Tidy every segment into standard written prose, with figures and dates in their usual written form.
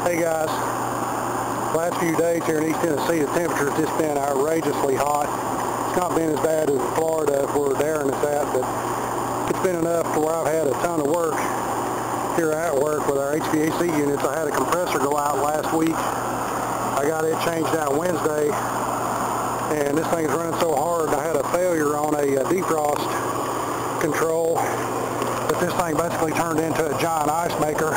Hey guys, last few days here in East Tennessee the temperature's just been outrageously hot. It's not been as bad as Florida where Darren is at, but it's been enough to where I've had a ton of work here at work with our HVAC units. I had a compressor go out last week. I got it changed out Wednesday, and this thing's running so hard I had a failure on a defrost control that this thing basically turned into a giant ice maker.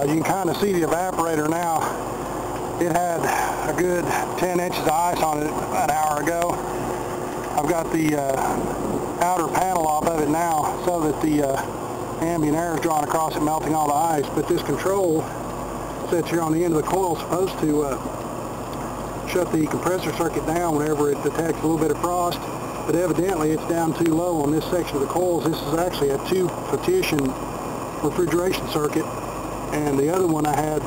You can kind of see the evaporator now. It had a good 10 inches of ice on it an hour ago. I've got the outer panel off of it now so that the ambient air is drawn across it, melting all the ice. But this control sits here on the end of the coil, supposed to shut the compressor circuit down whenever it detects a little bit of frost. But evidently it's down too low on this section of the coils. This is actually a 2-partition refrigeration circuit, and the other one I had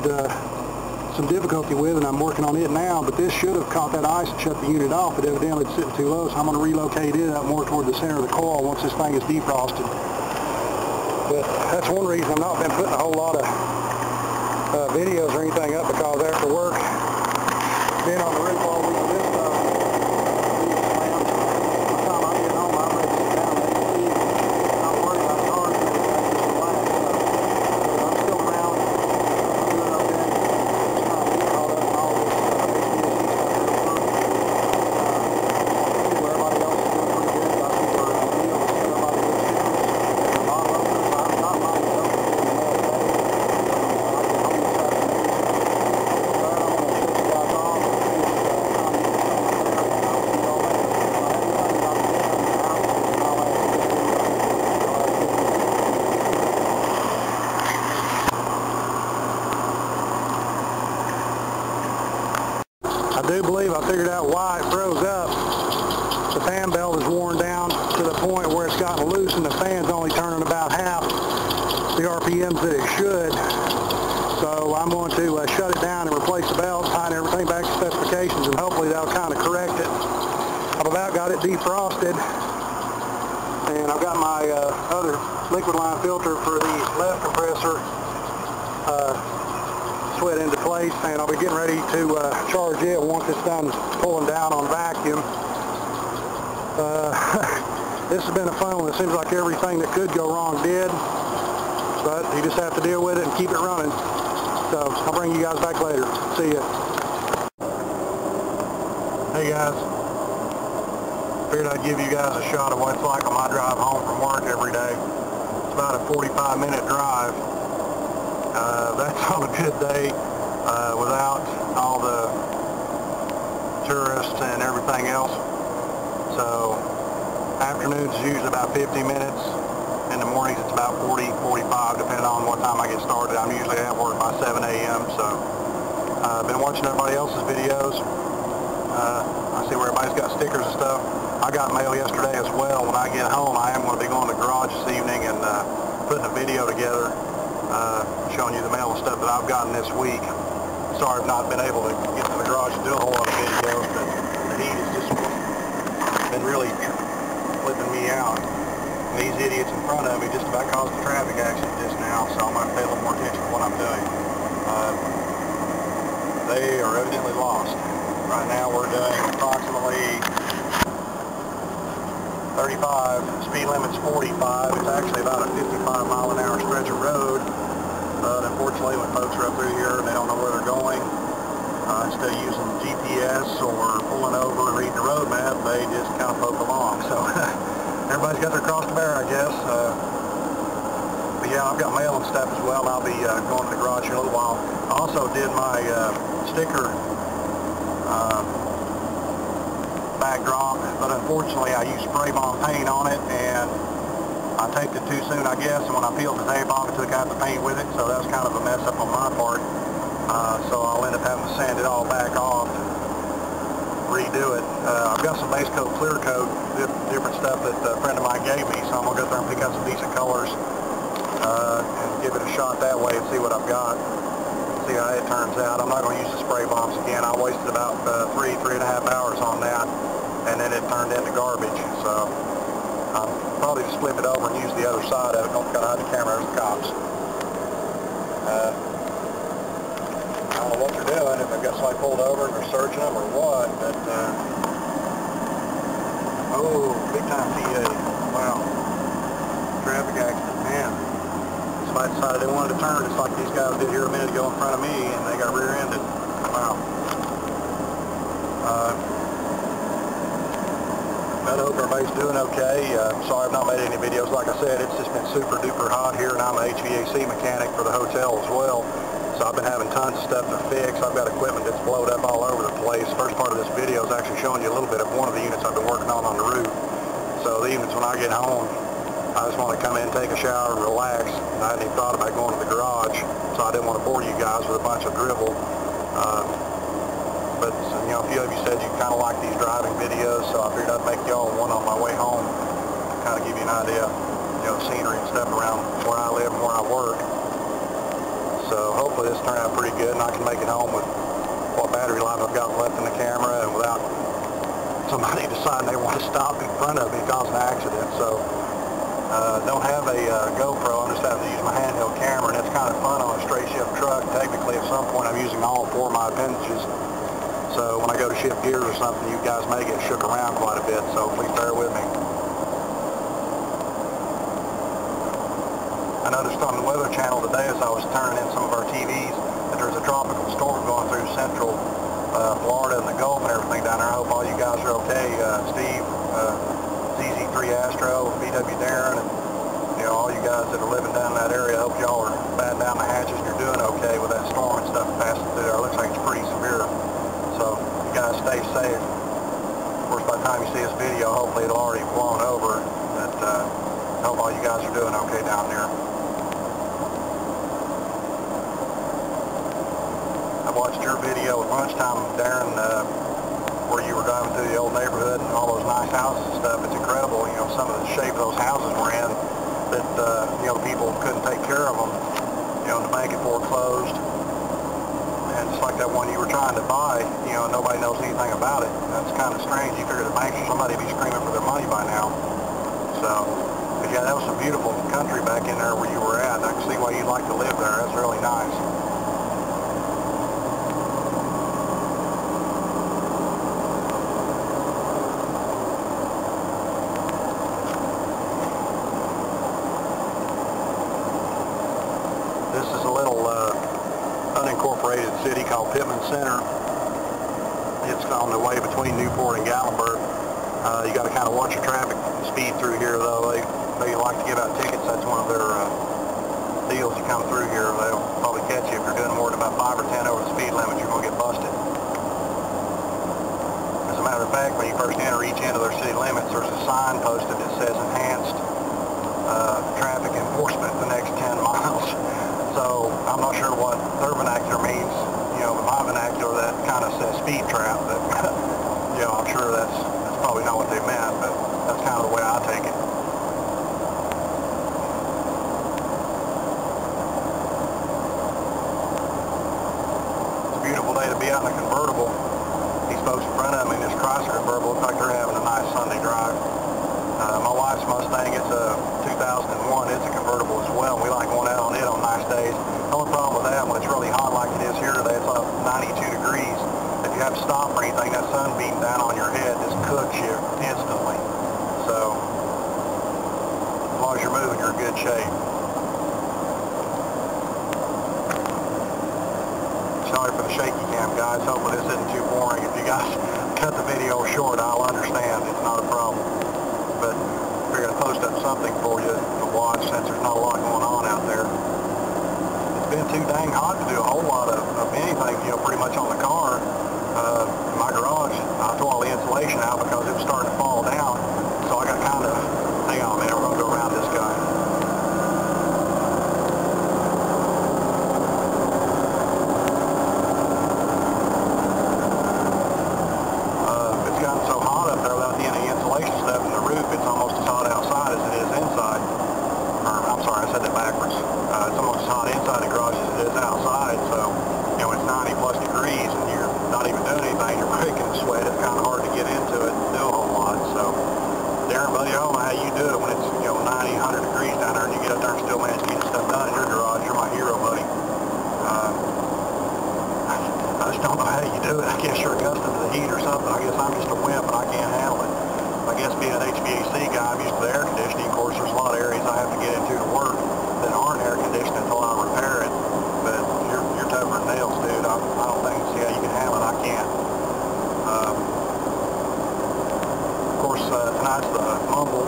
some difficulty with, and I'm working on it now. But this should have caught that ice and shut the unit off, but evidently it's sitting too low, so I'm going to relocate it up more toward the center of the coil once this thing is defrosted. But that's one reason I've not been putting a whole lot of videos or anything up, because after work, being on the roof all week with this stuff, I do believe I figured out why it froze up. The fan belt is worn down to the point where it's gotten loose and the fan's only turning about half the RPMs that it should. So I'm going to shut it down and replace the belt, tighten everything back to specifications, and hopefully that'll kind of correct it. I've about got it defrosted, and I've got my other liquid line filter for the left compressor slid into place, and I'll be getting ready to charge it once it's done pulling down on vacuum. This has been a fun one. It seems like everything that could go wrong did, but you just have to deal with it and keep it running. So I'll bring you guys back later. See ya. Hey guys, figured I'd give you guys a shot of what it's like on my drive home from work every day. It's about a 45-minute drive. That's on a good day without all the tourists and everything else. So afternoons is usually about 50 minutes. In the mornings it's about 40, 45, depending on what time I get started. I'm usually at work by 7 a.m. So I've been watching everybody else's videos. I see where everybody's got stickers and stuff. I got mail yesterday as well. When I get home, I am going to be going to the garage this evening and putting a video together showing you the mail and stuff that I've gotten this week. Sorry I've not been able to get to the garage and do a whole lot of videos, but the heat has just been really flipping me out. And these idiots in front of me just about caused a traffic accident just now, so I'm going to pay a little more attention to what I'm doing. They are evidently lost. Right now we're doing approximately 35, speed limit's 45. It's actually about a 55-mile-an-hour stretch of road. But unfortunately, when folks are up through here and they don't know where they're going, instead of using GPS or pulling over and reading the road map, they just kind of poke along. So everybody's got their cross to bear, I guess. But yeah, I've got mail and stuff as well. I'll be going to the garage in a little while. I also did my sticker backdrop, but unfortunately I used spray bomb paint on it, and I taped it too soon, I guess, and when I peeled the tape off, I took out the paint with it, so that was kind of a mess up on my part. So I'll end up having to sand it all back off, redo it. I've got some base coat, clear coat, different stuff that a friend of mine gave me, so I'm going to go there and pick out some decent colors and give it a shot that way and see what I've got. See how it turns out. I'm not going to use the spray bombs again. I wasted about 3.5 hours on that, and then it turned into garbage. So I'll probably just flip it over and use the other side of it. Don't forget to hide the camera, there's the cops. got somebody pulled over and they're searching them or what, but, oh, big time PA. Wow. Traffic accident, man. Somebody decided they wanted to turn just like these guys did here a minute ago in front of me, and they got rear-ended. Wow. I hope everybody's doing okay. Sorry I've not made any videos. Like I said, it's just been super duper hot here, and I'm an HVAC mechanic for the hotel as well. So I've been having tons of stuff to fix. I've got equipment that's blowed up all over the place. First part of this video is actually showing you a little bit of one of the units I've been working on the roof. So the evenings when I get home, I just want to come in, take a shower, and relax. And I hadn't even thought about going to the garage, so I didn't want to bore you guys with a bunch of drivel. But you know, a few of you said you kind of like these driving videos, so I figured I'd make y'all one on my way home, kind of give you an idea, you know, scenery and stuff around where I live and where I work. So hopefully this turned out pretty good, and I can make it home with what battery life I've got left in the camera, and without somebody deciding they want to stop in front of me and cause an accident. So don't have a GoPro. I'm just having to use my handheld camera, and it's kind of fun on a straight shift truck. Technically, at some point, I'm using all 4 of my appendages. So when I go to shift gears or something, you guys may get shook around quite a bit, so please bear with me. I noticed on the Weather Channel today as I was turning in some of our TVs that there's a tropical storm going through central Florida and the Gulf and everything down there. I hope all you guys are okay. Steve, ZZ3 Astro, BW Darren, and you know, all you guys that are living down in that area, I hope y'all are batting down the hatches and you're doing okay with that storm and stuff passing through there. It looks like it's pretty severe. So you guys stay safe. Of course, by the time you see this video, hopefully it'll already blown over. But I hope all you guys are doing okay down there. I watched your video at lunchtime, Darren, where you were driving through the old neighborhood and all those nice houses and stuff. It's incredible, you know, some of the shape those houses were in that, you know, people couldn't take care of them. You know, the bank had foreclosed. And just like that one you were trying to buy, you know, nobody knows anything about it. That's kind of strange. You figure the banks or somebody would be screaming for their money by now. So, but yeah, that was some beautiful country back in there where you were at. I can see why you'd like to live there. That's really nice. This is a little unincorporated city called Pittman Center. It's on the way between Newport and Gatlinburg. You got to kind of watch your traffic speed through here, though. They like to give out tickets. That's one of their deals. You come through here, they'll probably catch you if you're doing more than about 5 or 10 over the speed limit. You're going to get busted. As a matter of fact, when you first enter each end of their city limits, there's a sign posted that says enhanced traffic enforcement the next 10 miles. So I'm not sure what their vernacular means. You know, in my vernacular, that kind of says speed trap. But you know, I'm sure that's probably not what they meant, but that's kind of the way I take it. It's a beautiful day to be out in a convertible. These folks in front of me in this Chrysler convertible look like they're having a nice Sunday drive. My wife's Mustang, it's a 2001, it's a convertible as well. We like going out on it on nice days. The only problem with that, when it's really hot like it is here today, it's up 92 degrees. If you have to stop or anything, that sun beating down on your head just cooks you instantly. So, as long as you're moving, you're in good shape. Sorry for the shaky cam, guys. Hopefully this isn't too boring. If you guys cut the video short, I'll understand. It's not a problem. But we're going to post up something for you to watch since there's not a lot going on out there. It's been too dang hot to do a whole lot of anything, you know, pretty much on the car. In my garage, I tore all the insulation out because it was starting to fall down. So I got kind of, hang on a minute, we're going to go around this guy. It's gotten so hot up there without any insulation stuff in the roof, it's almost as hot outside as it is inside. Or, I'm sorry, I said that backwards. It's almost as hot inside the garage as it is outside, so, you know, it's 90 plus degrees and you're not even doing anything, you're breaking the sweat. It's kind of hard to get into it and do a whole lot. So, Darren, buddy, I don't know how you do it when it's, you know, 90, 100 degrees down there and you get up there and still manage to get stuff done in your garage. You're my hero, buddy. I just don't know how I guess you're accustomed to the heat or something. I guess I'm just a wimp and I can't handle it. I guess being an HVAC guy, I'm used to the air conditioning. Of course, there's a lot of areas I have to get into to work that aren't air conditioned until I repair it. But you're tougher than nails, dude. I don't think see how you can handle it. I can't. Of course, tonight's the Mumble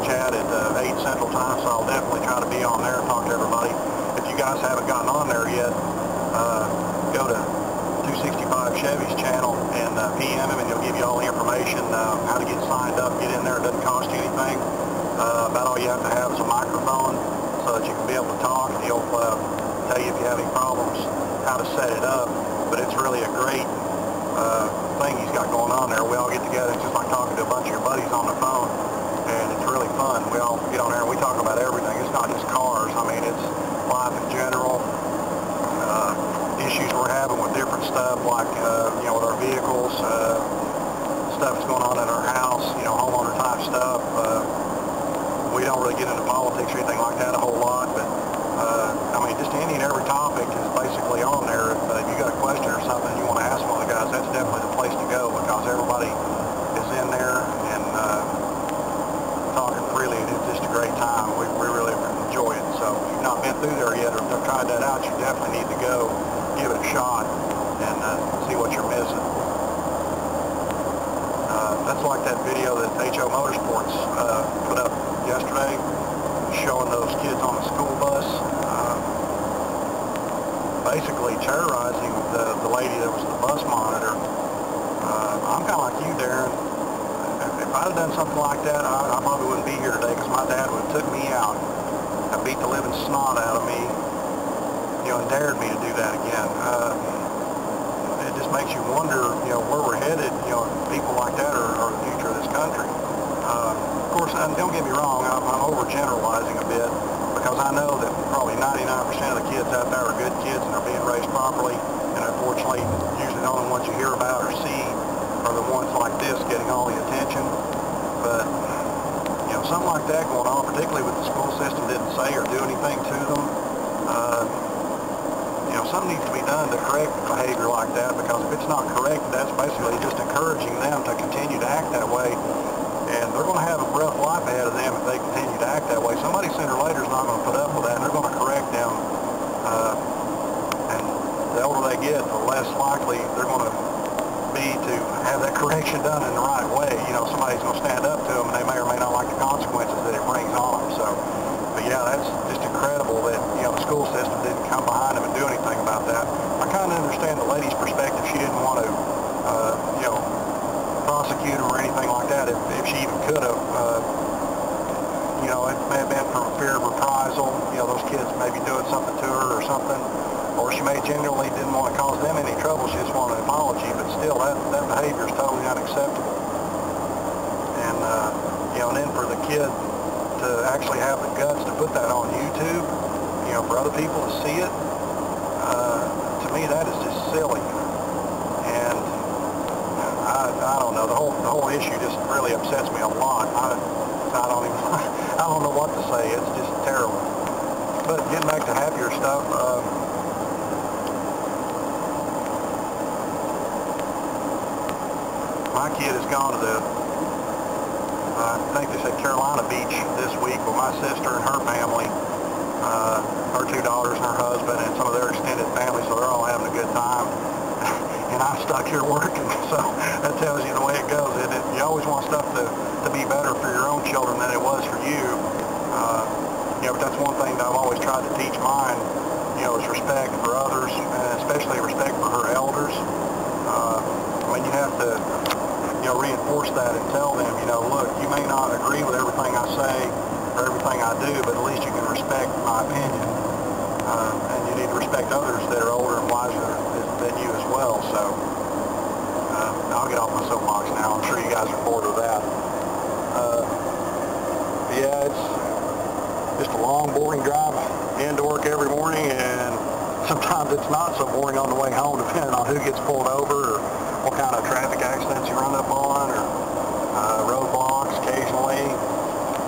chat at 8 Central Time, so I'll definitely try to be on there and talk to everybody. If you guys haven't gotten on there yet, go to 265 Chevy's channel and PM him, and he'll give you all the information, how to get signed up, get in there. It doesn't cost you anything. About all you have to have is a microphone so that you can be able to talk, and he'll tell you if you have any problems, how to set it up. But it's really a great thing he's got going on there. We all get together. It's just like talking to a bunch of your buddies on the phone, and it's really fun. We all get on there and we talk about everything. It's not just cars. I mean, it's life in general, issues we're having with different stuff, like, you know, with our vehicles, stuff that's going on in our house, you know, homeowner type stuff. We don't really get into politics or anything like that a whole lot, but, I mean, just any and every topic is basically on there. If you got a question or something you want to ask one of the guys, that's definitely the place to go, because everybody is in there and talking freely, and it's just a great time. We really enjoy it. So if you've not been through there yet or tried that out, you definitely need to go give it a shot and see what you're missing. That's like that video that HO Motorsports put up yesterday, showing those kids on the school bus, basically terrorizing the lady that was the bus monitor. I'm kind of like you, Darren. If I'd have done something like that, I probably wouldn't be here today, because my dad would have took me out and beat the living snot out of me, you know, and dared me to do that again. It just makes you wonder, you know, where we're headed. You know, people like that are the future of this country. Of course, don't get me wrong, I'm overgeneralizing a bit, because I know that probably 99% of the kids out there are good kids and are being raised properly, and unfortunately, usually the only ones you hear about or see are the ones like this getting all the attention. But, you know, something like that going on, particularly with the school system didn't say or do anything to them, you know, something needs to be done to correct behavior like that, because if it's not corrected, that's basically just encouraging them to continue to act that way, and they're going to have a rough life ahead of them if they continue to act that way. Somebody sooner or later is not going to put up with that, and they're going to correct them, and the older they get, the less likely they're going to be to have that correction done in the right way. You know, somebody's going to stand up to them, and they may or may not like the consequences that it brings on them. So, but yeah, that's just incredible that, you know, the school system didn't come behind them and do anything about that. I kind of understand the lady's perspective. She didn't want to, you know, prosecute them or anything like that, if she even could have. You know, it may have been from fear of reprisal. You know, those kids may be doing something to her or something. Or she may genuinely didn't want to cause them any trouble. She just wanted an apology. But still, that behavior is totally unacceptable. And, you know, and then for the kid to actually have the guts to put that on YouTube, you know, for other people to see it, to me, that is just silly. And I don't know, the whole issue just really upsets me a lot. I don't know what to say. It's just terrible. But getting back to happier stuff, my kid has gone to the, I think they said Carolina Beach this week with my sister and her family, her 2 daughters and her husband and some of their extended family, so they're all having a good time. And I'm stuck here working, so that tells you the way it goes. You always want stuff to be better for your own children than it was for you. You know, but that's one thing that I've always tried to teach mine, you know, is respect for others, and especially respect for her elders. I mean, you have to, you know, reinforce that and tell them, you know, look, you may not agree with everything I say or everything I do, but at least you can respect my opinion. And you need to respect others that are older and wiser than you as well. So I'll get off my soapbox now. I'm sure you guys are bored of that. Yeah, it's just a long, boring drive into work every morning, and sometimes it's not so boring on the way home, depending on who gets pulled over or what kind of traffic accidents you run up on, or roadblocks occasionally.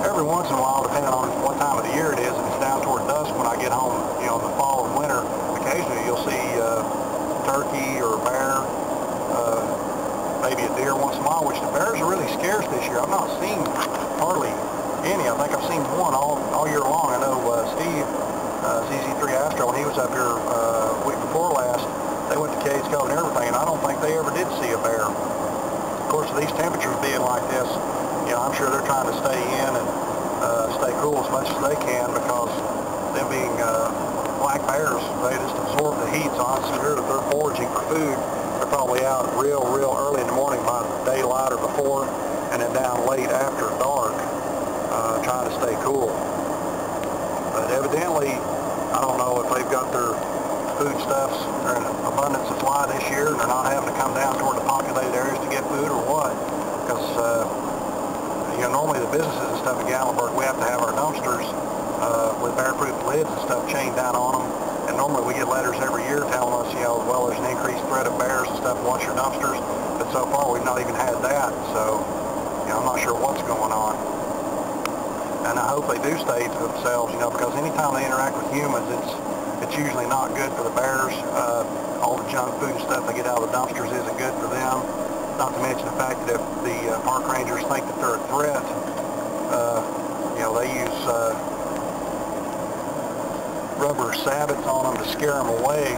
Every once in a while, depending on what time of the year it is, and it's down toward dusk when I get home, you know, in the fall and winter, occasionally you'll see turkey or bear like this, you know, I'm sure they're trying to stay in and stay cool as much as they can, because them being black bears, they just absorb the heat. So I'm sure that they're foraging for food. They're probably out real early in the morning by daylight or before, and then down late after dark, trying to stay cool. But evidently, I don't know if they've got their foodstuffs or an abundant supply this year, and they're not having to come down toward the populated areas to get food, or what. Because you know, normally the businesses and stuff in Gatlinburg, we have to have our dumpsters with bear-proof lids and stuff chained down on them. And normally we get letters every year telling us, you know, well, there's an increased threat of bears and stuff, watch your dumpsters. But so far we've not even had that. So, you know, I'm not sure what's going on. And I hope they do stay to themselves, you know, because anytime they interact with humans, it's usually not good for the bears. All the junk food and stuff they get out of the dumpsters isn't good for them. Not to mention the fact that if the park rangers think that they're a threat, you know, they use rubber sabots on them to scare them away.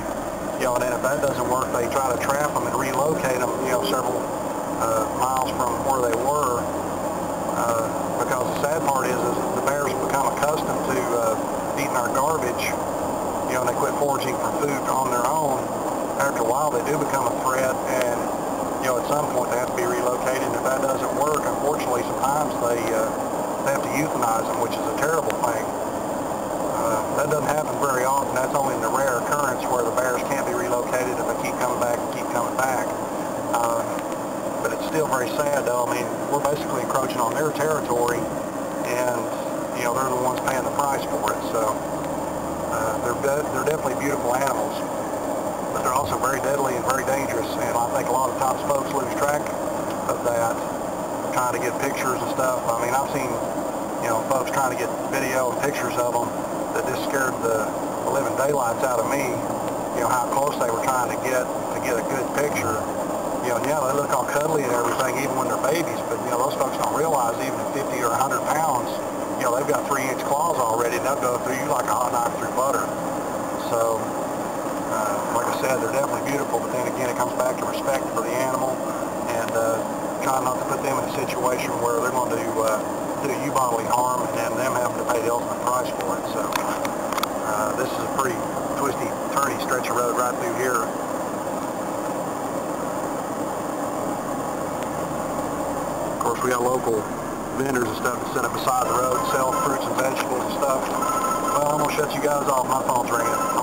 You know, and then if that doesn't work, they try to trap them and relocate them, you know, several miles from where they were. Because the sad part is the bears become accustomed to eating our garbage, you know, and they quit foraging for food on their own. After a while, they do become a threat, and, you know, at some point they have to be relocated. And if that doesn't work, unfortunately, sometimes they have to euthanize them, which is a terrible thing. That doesn't happen very often. That's only in the rare occurrence where the bears can't be relocated if they keep coming back and keep coming back. But it's still very sad, though. I mean, we're basically encroaching on their territory, and, you know, they're the ones paying the price for it. So they're definitely beautiful animals, but they're also very deadly and very dangerous. And I think a lot of times folks lose track of that, trying to get pictures and stuff. I mean, I've seen, you know, folks trying to get video and pictures of them that just scared the living daylights out of me, you know, how close they were trying to get a good picture. You know, yeah, they look all cuddly and everything, even when they're babies, but, you know, those folks don't realize even at 50 or 100 pounds, you know, they've got 3-inch claws already, and they'll go through you like a hot knife through butter. So, like I said, they're definitely beautiful, but then again, it comes back to respect for the animal, and trying not to put them in a situation where they're going to do you bodily harm, and then them having to pay the ultimate price for it. So this is a pretty twisty, turny stretch of road right through here. Of course, we got local vendors and stuff that set up beside the road, sell fruits and vegetables and stuff. Well, I'm going to shut you guys off. My phone's ringing.